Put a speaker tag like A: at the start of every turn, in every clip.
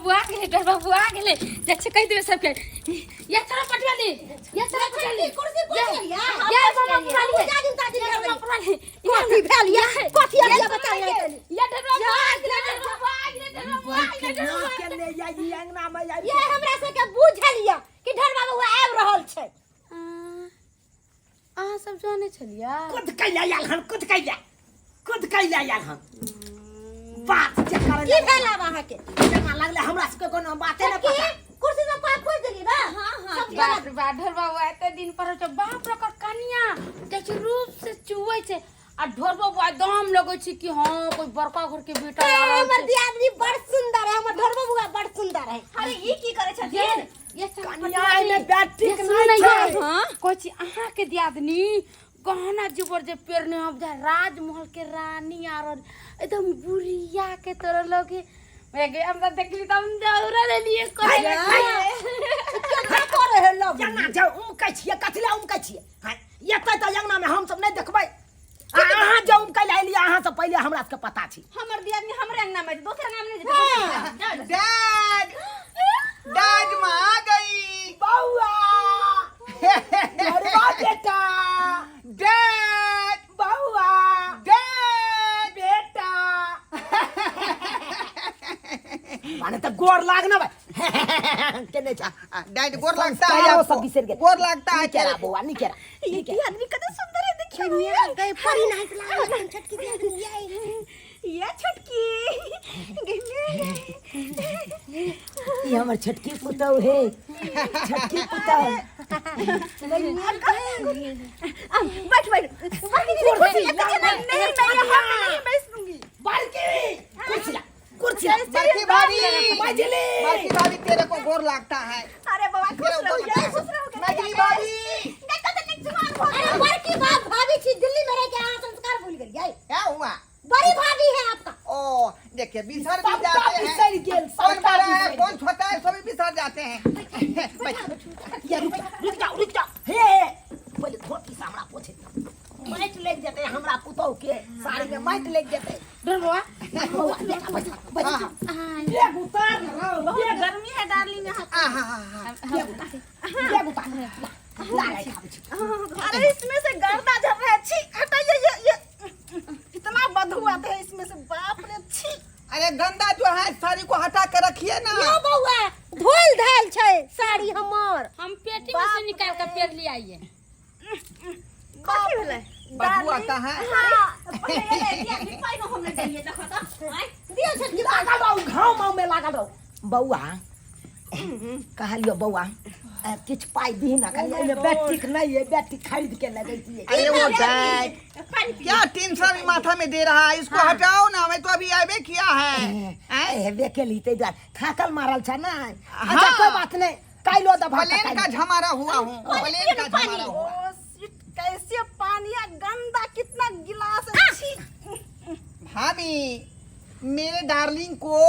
A: बाबू आ गेले जैसे कह देवे सबके ये चलो पटवा ले ये चलो पटवा ले कुर्सी पूछ लिया ये बाबा पटवा ले कॉफी भेल ये कॉफी आ गया बता ये डरवा
B: के ले जाई अंगना में जाई
C: ये हमरा से के बुझलिया कि ढर बाबू आब रहल छै
A: अहाँ सब जाने छलिया
B: खुद कैला याल हम खुद कैला याल हम बात जे करे
C: की भेला वहां के
B: केना लागले हमरा से कोनो बाते न पता
C: कुर्सी से पाप खोज देली ना
A: हां बाप रे बा ढर बाबू एते दिन पर तो बाप रे कनिया देखि रूप से चुवै छै आ ढोर बाबू एकदम लगै छै कि हां कोई बड़का घर के बेटा आ रहल
C: हमर दियादनी बड़ सुंदर है हमर ढोर बाबू बड़ सुंदर है
A: अरे ई की करे छथिन ये
B: कनिया ने बैठी के नहीं छै
A: हां कोची अहाँ के दियादनी गहना जुबर जे पेरने हम जा राजमहल के रानी आर एकदम बुढ़िया के तरह लगे मैं गए हम देखली त हम जौरा ले लिए करे
C: केना करे है लब
B: जना जाऊ उमकै छियै कथला उमकै छियै हां एतै त अंगना में हम सब नहीं देखबै अहाँ जाऊ उमकै ले लिया अहाँ से पहले हमरा के पता छी
A: हमर दियादनी हमरे अंगना में दोसर अंगना में नहीं जेते
D: डैड मां आ गई
B: बौआ अरे बेटा
D: डैड
B: बौआ
D: डैड
B: बेटा माने त गोर लागना भाई केने छ
D: डैड गोर लगता है
B: वो सब
D: आपको
B: बिसर गए
D: गोर लगता है
B: केरा बौआ नहीं केरा
C: ये दियादनी कते सुंदर है देखियो गए परी नाच लागल छटकी दियादनी ये छटकी
B: ये हमर छटकी पुतौ है छटकी पुतौ
C: बैठ कुर्सी नहीं बैठूंगी
B: बाल्की कुर्सी
D: बड़की भाभी
B: मजली
D: तेरे को गोर लगता है
C: अरे बाबा खुश रहो
D: मजली भाभी
C: अरे बड़की बाप भाभी थी दिल्ली में रह के यहाँ संस्कार भूल गई है
D: क्या हुआ
C: बड़ी भाभी है आपका
D: ओ देखिए बिसर भी
B: सबका
D: जाते
B: बिसर
D: हैं
B: गेल,
D: कौन
B: सबका
D: बड़ा है
B: बिसर
D: कौन छोटा है सभी बिसर जाते हैं
B: ये रुक जाओ हे पहले धोती से हमरा पोछे माइट लग जाते हमरा पुतौ के साड़ी में माइट लग जाते
A: डर बाबा
B: बौआ बेटा बैठ ये उतार रहो
A: बहुत गर्मी है डार्लिंग यहाँ
B: ये उतार ला
C: अरे इसमें से गर्दा झड़ रहा है छी हटाइए ये इतना बदबू आता है इसमें से बाप रे छी
D: अरे गंदा जो है साड़ी को हटा के रखिए ना
C: यो बौआ धोल धाल छै साड़ी हमर
A: हम पेटी में से निकाल कर पेर ले आइए
C: कथि भेलै
D: बदबू आता है
C: हां पहले ले दिया पाई न हमने चाहिए देखो तो दियो छटकी
B: लागल रहो घाव में लागल रहो बौआ कहलियो बौआ किछ पाई दी ना कहलिए बैटरी नहीं है बैटरी खरीद के लगे दिए
D: अरे वो डैड क्या टेंशन माथा में दे रहा है इसको हटाओ ना मैं तो अभी आवे किया है
B: ए बेकेली ते द्वार थाकल मारल छ ना अच्छा कोई बात नहीं काइलो दबा
D: प्लेन का झमारा हुआ हूँ प्लेन का झमारा हुआ
C: कैसे पानी है गंदा कितना गिलास है छी
D: भाभी मेरे डार्लिंग को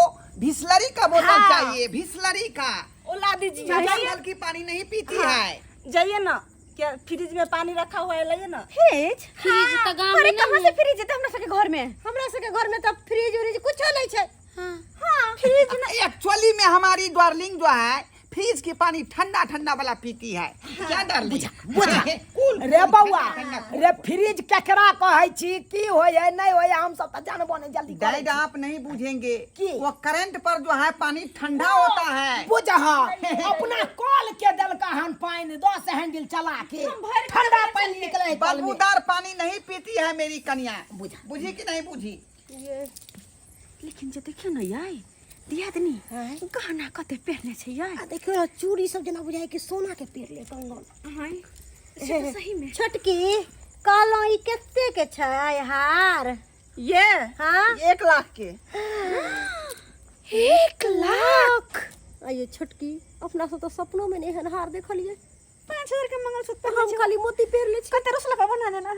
D: बिस्लरी का बोतल चाहिए बिस्लरी का
C: ओला दीजिए
D: नल की पानी नहीं पीती है
C: जाइए ना क्या फ्रिज में पानी रखा हुआ है लाइए ना
A: फ्रिज तो गांव
C: अरे
A: में
C: कहां से फ्रिज है हमरा सबके घर में हमरा सबके घर में तो फ्रिज उरिज कुछ नहीं है हां फ्रिज ना
D: एक्चुअली में हमारी डार्लिंग जो है फ्रिज की पानी ठंडा ठंडा वाला पीती है क्या डार्लिंग
B: बुझा रे बौआ रे फ्रिज केकरा कहै छी की होय है नहीं होय हम सब त जानबो नहीं जल्दी
D: डैड आप नहीं बुझेंगे
B: की?
D: वो करंट पर जो है पानी ठंडा होता है
B: बुझा अपना कॉल के दल का हम पानी 10 हैंडल चला के ठंडा पानी निकले है कल में
D: बदबूदार पानी नहीं पीती है मेरी कन्या
B: बुझा
D: बुझी कि नहीं बुझी
C: लेकिन जे देखियो ना याई दियादनी गहना कते पहने छै याई
E: देखियो चूड़ी सब जना बुझाय कि सोना के पेर ले कंगन
C: हां सही में
E: छोटकी कहलो ई कते के छै हार
C: ये
E: हां
C: 1 लाख के
E: 1 लाख आये छोटकी अपना से तो सपनों में नहीं हार देखलिए
C: 5000 के मंगलसूत्र
E: हम खाली मोती पेर ले छी
C: कते रसला बना देना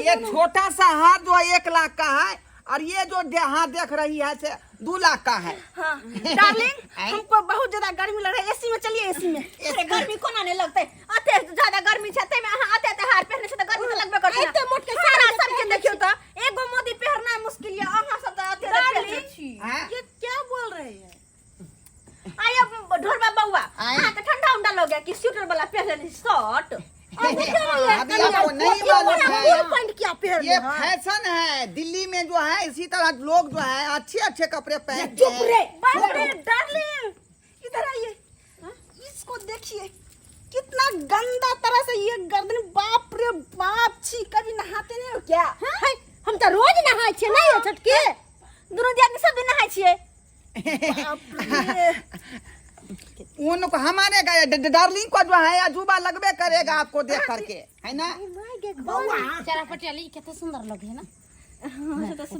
D: ये छोटा सा हार जो 1 लाख का है और ये जो हाथ देख रही है से 2 लाख का है
C: हाँ डार्लिंग हमको बहुत ज्यादा गर्मी लग रहा है एसी में चलिए एसी में अरे गर्मी कोना नहीं लगते अते ज्यादा गर्मी छते में आते हार पहने से तो गर्मी तो लगबे करते
E: एते मोट के
C: सारा सब के देखियो तो एगो मोदी पहनना मुश्किल है अहां सब तो अते
D: हैं?
C: ये क्या बोल रहे हैं कि स्वेटर वाला पहले शर्ट
D: अभी आपको नहीं मालूम है,
B: पैंट क्या पहन
D: ये फैशन है। दिल्ली में जो है इसी तरह लोग जो है अच्छे अच्छे कपड़े पहनते
B: चुप
D: हैं।
B: रे
C: बाप रे डार्लिंग, इधर आइए। इसको देखिए कितना गंदा तरह से ये गर्दन, बाप रे बाप, छी कभी नहाते नहीं हो क्या?
E: हाय, हम तो रोज नहाय छे नहीं छोटकी।
C: दोनों आदमी सब दिन नहाए छिए।
D: उनको हमारे डार्लिंग को जो है अजूबा लगबे करेगा आपको देख करके, है ना?
A: चरा पटियाली कितना सुंदर लगे है ना।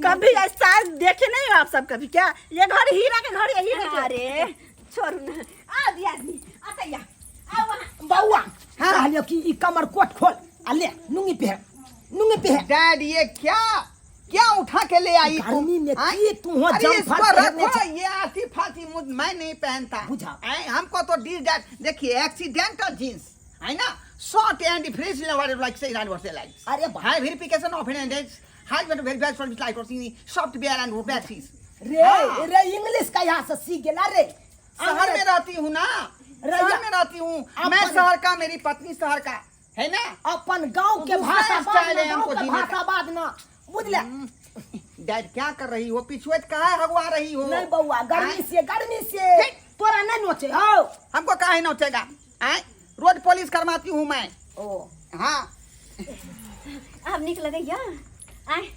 C: कभी ऐसा देखे नहीं हो आप सब कभी क्या? ये घर हीरा के घर, यही है। अरे छोड़ ना, आदि आदमी आता या आओ वहां।
B: बउआ कहलियो कि ई कमर कोट खोल आ ले नुंगी पहन।
D: डैड ये क्या क्या उठा के ले आई
B: गर्मी में
D: हाँ?
B: की तू हो
D: अरे
B: जम
D: इसको
B: फट
D: रखो, ये आती फाती मैं नहीं पहनता।
B: बुझा।
D: हमको तो देखिए एक्सीडेंटल जींस है ना, short and fresh like say like
B: अरे बा
D: हाई वेरिफिकेशन ऑफ एंडेज हाई वेरिफाइड फॉर लाइक और सॉफ्ट वेयर एंड वो बैटरीज।
B: रे इंग्लिश का यहाँ से सीख गेला रे।
D: शहर में रहती हूँ ना, शहर में रहती हूँ मैं, शहर का, मेरी पत्नी शहर का है ना।
B: अपन गांव के
D: दूसरा
B: भाषा
D: स्टाइल है
B: गांव
D: हमको
B: के
D: जीने का।
B: भाषा बाद ना बुझले।
D: डैड क्या कर रही हो? पिछुए काहे हगवा रही हो?
B: नहीं बउआ गर्मी से तोरा नहीं नोचे हो।
D: हमको काहे नोचेगा? रोज पुलिस करवाती हूँ मैं।
B: ओ
D: हाँ
C: आप निकल गए या? आए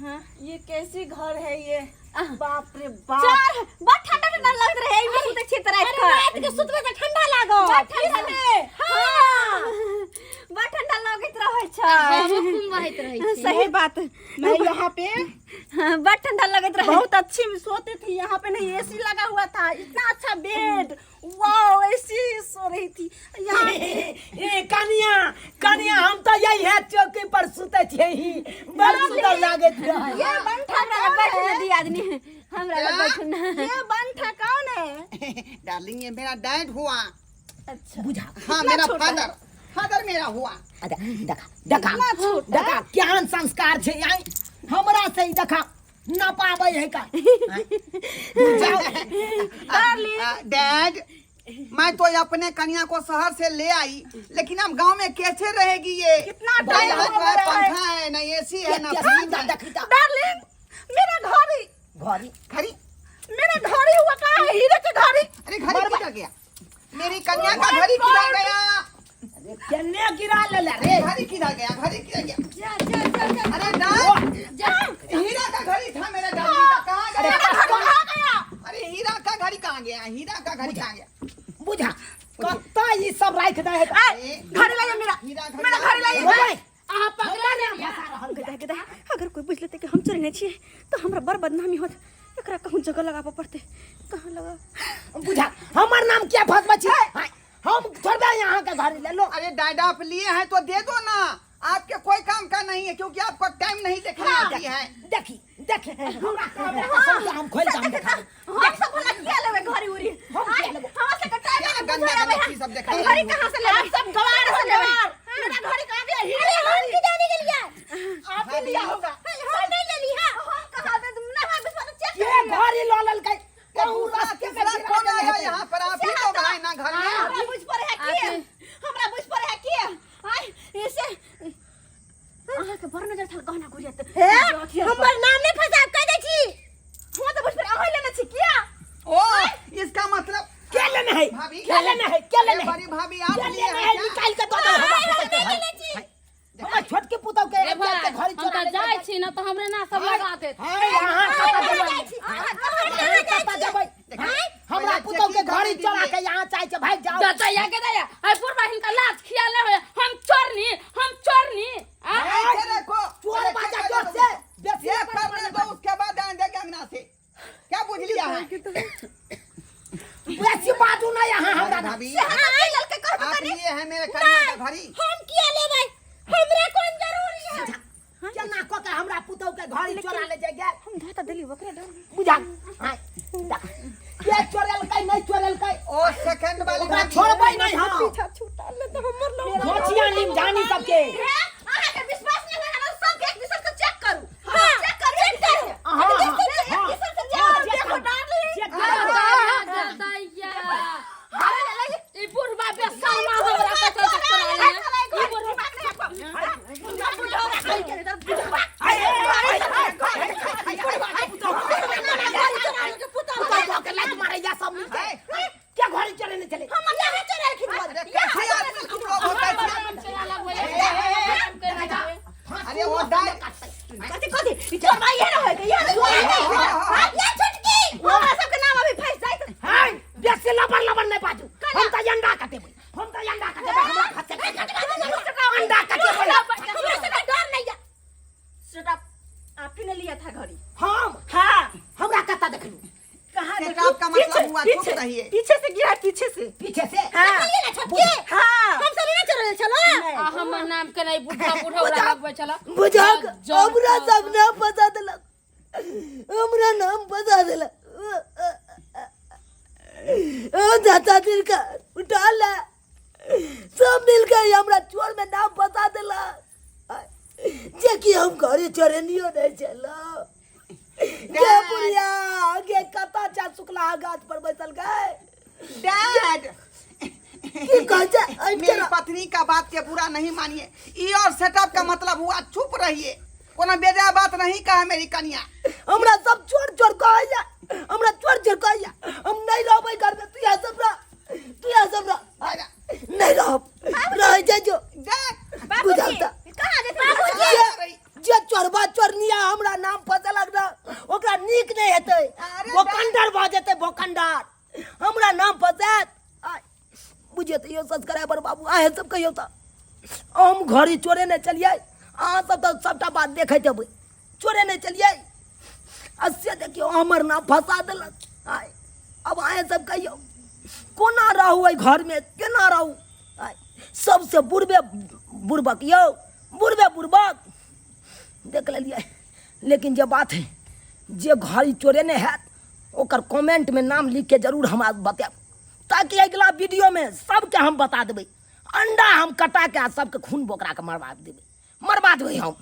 C: हाँ, ये कैसी घर है ये? बाप रे बाप, बहुत ठंडा ठंडा लग रहा है। इनमें सुते अच्छी तरह का
E: रात के सुतबे त ठंडा लागो।
C: बहुत ठंडा है। हाँ बहुत ठंडा लगत रहे छ।
A: खूब वाहित रही थी।
C: सही बात। मैं यहाँ पे बहुत ठंडा लगत रहा, बहुत अच्छी में सोती थी। यहाँ पे नहीं एसी लगा हुआ था, इतना अच्छा बेड, वाओ एसी सो रही थी यहाँ।
B: ए कनिया हम तो यही है चौकी पर सुते छे ही बड़ सुंदर लागत रहे।
C: ये बनठा का बैठने दी आदमी, हमरा लग बैठना। ये बनठा कौन है?
D: डार्लिंग ये मेरा डैड हुआ।
C: अच्छा
B: बुझा
D: हाँ मेरा फादर मेरा हुआ।
B: देखा क्या संस्कार छे आई हमरा से देखा न पावे है का।
D: डैड मैं तो अपने कन्या को शहर से ले आई, लेकिन अब गांव में कैसे रहेगी ये?
C: कितना टाइम हो
D: ना
C: गया है।
D: पंखा है ना एसी है ना फ्रिज है।
C: डार्लिंग मेरा घड़ी
D: घड़ी
C: मेरा घड़ी हुआ कहाँ है? हीरे के घड़ी।
D: अरे घड़ी किधर गया? मेरी कन्या का घड़ी किधर गया?
B: केने गिरा ले रे।
D: घड़ी किधर गया? घड़ी किधर गया? अरे डैड हीरा का घड़ी था मेरे डार्लिंग का, कहाँ गया? अरे हीरा का घड़ी कहाँ गया? हीरा का घड़ी कहाँ गया?
B: बुझा कत्ता ये सब राख दे है।
C: घड़ी लाइए मेरा घड़ी लाइए।
A: आप पगला नहीं
C: गदा अगर कोई बुझ लेते कि हम चोरने छिए तो हमरा बड़ बदनामी होत। एकरा कहूं जगह लगाबे पड़ते, कहां लगा?
B: बुझा हमर नाम क्या फसबा छी? हम थोड़ा यहाँ का घर ले लो।
D: अरे डैड आप लिए हैं तो दे दो ना, आपके कोई काम का नहीं है क्योंकि आपको टाइम नहीं देखने आती है।
B: देखी हम खोल काम देखा।
C: हम सब भला किया लेवे घड़ी उरी? हम से कटाई
D: क्या
C: में
D: गंदा
C: गुजरा
D: गंदा चीज सब देखा
C: घड़ी कहां से लेवे? सब गवार से लेवे। मेरा घड़ी कहां गया? हीरे हम की जाने के लिए आप ही लिया होगा। हम नहीं ले लिया। हम कहां दे तुम ना विश्वास चेक
B: ये घर ही ललल के कहूं रास्ते
D: दूसरा कौन आया यहाँ पर? आप ही लोग हैं ना घर में।
C: हमरा बुझ पर है की? हमरा बुझ पर है की? हाय ऐसे आहा के बर नजर थल कहना गुरियत।
E: हमर नाम नहीं फसाब कह दे छी।
C: हम तो बुझ पर आहोय लेना छी किया?
D: ओ इसका मतलब
B: क्या लेना है?
D: भाभी
B: क्या लेना है? क्या लेना है?
D: बड़ी भाभी आप
B: क्या
D: लिए
B: लेना
D: हैं
B: है?
D: क्या?
B: निकाल के दो हम छोटके पुतौ के
A: रे भाई
B: घर
A: हम तो जाय छी ना तो हमरे ना सब लगा दे।
B: हां यहाँ कता देबै हमरा पुतौ के घड़ी चोरा के यहाँ चाहे छ भाग जाओ।
A: दादा या के दया हाय पूर्वा हिनका लाज खिया ले हम चोरनी
D: ऐसे देखो
B: चोर बाजा जोर से
D: ये करने दो, उसके बाद आएंगे अंगना से। क्या बुझ लिया है?
B: वैसी बात ना यहाँ हमरा ना।
D: भाभी
C: ललके कर
D: आप लिए हैं मेरे कन्या का घड़ी।
E: हम किया लेबै? हमरा कोन जरूरी है?
B: केना को के हमरा पुतौ के घड़ी चोरा ले जाय गेल?
C: हम धाता देली ओकरे डर।
B: बुझा हां के चोरल के नहीं चोरल के
D: ओ सेकंड वाली
B: ओकरा
D: भाभी
B: छोड़बै नहीं हम।
C: पीछा छूटा ले तो हमर लोग
B: घोचिया निम जानी सबके।
C: आहा के विश्वास नहीं है ना, सब एक दूसरे को चेक करू। हां चेक करू।
B: हां
C: दूसरे से जाओ देखो डार्लिंग।
B: चेक
A: दादा या ई बुढ़वा बेशर्मा
D: सेटअप का मतलब हुआ चुप रहिए।
C: पीछे से गिरा, पीछे से।
B: पीछे से
C: हाँ
A: चलिए ना छोटकी
C: हाँ
A: हम सब ना चलो चलो
F: हमर नाम के नहीं बुढ़ा बुढ़ा लगबे चला
B: बुझाक हमरा सब नाम बता देलक, हमरा नाम बता देलक। ओ दाता दिल का उठा ला, सब मिल के हमरा चोर में नाम बता देलक। जे कि हम घरे चोरनियो नहीं चलो के बुढ़िया के कता चा शुक्ला गाछ पर बैठल गए।
D: डैड
B: की कहै
D: मेरी पत्नी का बात के बुरा नहीं मानिए, ये और सेटअप का मतलब हुआ चुप रहिए, कोनो बेजा बात नहीं कहा मेरी कन्या।
B: हमरा सब चोर चोर कहैया, हमरा चोर चोर कहैया, हम नहीं रहबै घर में। तू सब रह नहीं रह जा जो बुझाता
A: कहां जे बाबूजी
B: जे चोरबा चोरनिया हमरा नाम पता लग रहा ओकरा नीक नहीं हेतै, भोकंडर भ जेतै भोकंडर। हमरा नाम पता बुझे तो यो सब्सक्राइबर बाबू आहे सब कहियो त हम घरे चोरे नहीं चलिए। अहाँ सब तो सबटा बात देखैत हेबै, चोरे नहीं चलिए। असे देखियो हमर नाम फंसा देलक। आय अब आहे सब कहियो कोना रहू एहि घर में, केना रहू। आय सबसे बुड़बक यो बुड़बक देख लिये। लेकिन जे बात है जे घड़ी चोरे नहीं है ओकर कमेंट में नाम लिख के जरूर हमरा बताएब, ताकि अगला वीडियो में सबके हम बता देबै। अंडा हम कटा के सबके खून बोकरा के मरवा देबै हम।